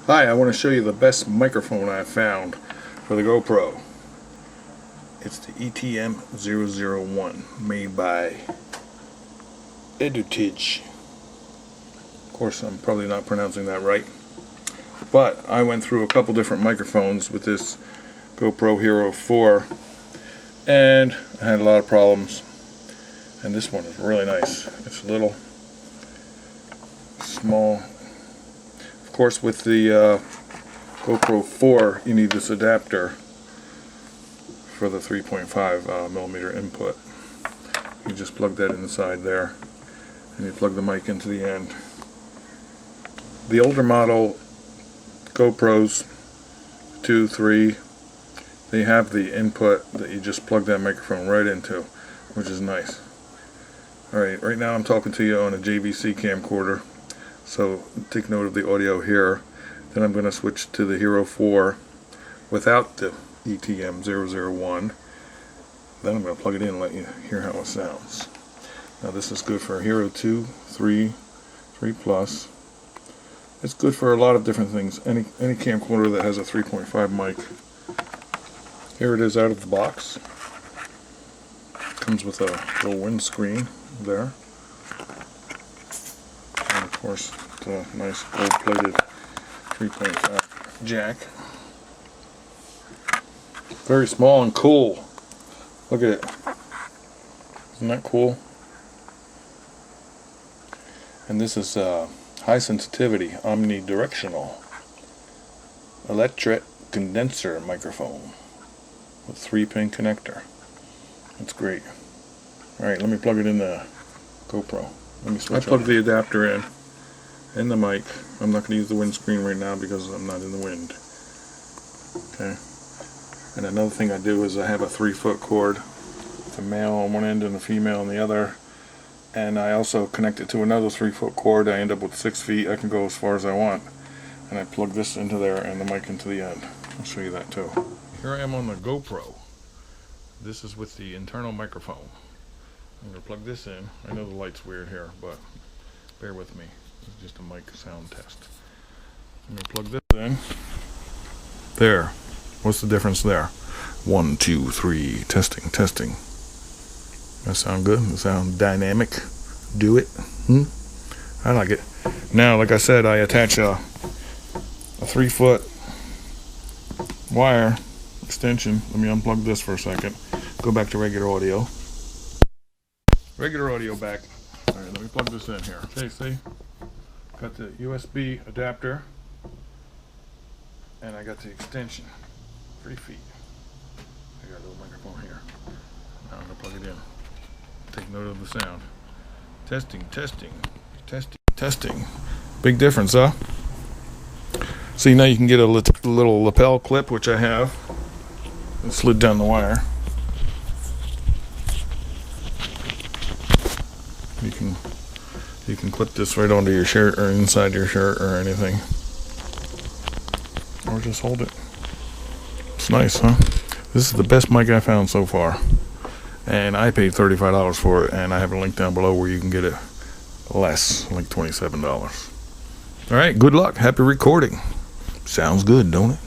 Hi, I want to show you the best microphone I found for the GoPro. It's the ETM 001 made by Edutige. Of course, I'm probably not pronouncing that right. But I went through a couple different microphones with this GoPro Hero 4 and I had a lot of problems. And this one is really nice. It's little, small. Of course, with the GoPro 4, you need this adapter for the 3.5 millimeter input. You just plug that inside there, and you plug the mic into the end. The older model GoPros 2, 3, they have the input that you just plug that microphone right into, which is nice. Alright, right now I'm talking to you on a JVC camcorder. So take note of the audio here. Then I'm going to switch to the Hero 4 without the ETM 001. Then I'm going to plug it in and let you hear how it sounds. Now this is good for Hero 2, 3, 3 Plus. It's good for a lot of different things. Any camcorder that has a 3.5 mic. Here it is out of the box. Comes with a little windscreen there. And of course, the nice gold-plated 3.5 jack. Very small and cool. Look at it. Isn't that cool? And this is high sensitivity, omnidirectional electret condenser microphone with 3-pin connector. That's great. Alright, let me plug it in the GoPro. Let me switch. I plugged the adapter in the mic. I'm not going to use the windscreen right now because I'm not in the wind. Okay. And another thing I do is I have a 3-foot cord. It's a male on one end and a female on the other. And I also connect it to another 3-foot cord. I end up with 6 feet. I can go as far as I want. And I plug this into there and the mic into the end. I'll show you that too. Here I am on the GoPro. This is with the internal microphone. I'm going to plug this in. I know the light's weird here, but bear with me. It's just a mic sound test. I'm going to plug this in. There. What's the difference there? 1, 2, 3. Testing, testing. That sound good? That sound dynamic? Do it? I like it. Now, like I said, I attach a 3-foot wire extension. Let me unplug this for a second. Go back to regular audio. Regular audio back. Alright, let me plug this in here. Okay, see? Got the USB adapter. And I got the extension. 3 feet. I got a little microphone here. Now I'm going to plug it in. Take note of the sound. Testing, testing, testing, testing. Big difference, huh? See, now you can get a little lapel clip, which I have. It slid down the wire. You can clip this right onto your shirt or inside your shirt or anything. Or just hold it. It's nice, huh? This is the best mic I found so far. And I paid $35 for it, and I have a link down below where you can get it less, like $27. Alright, good luck. Happy recording. Sounds good, don't it?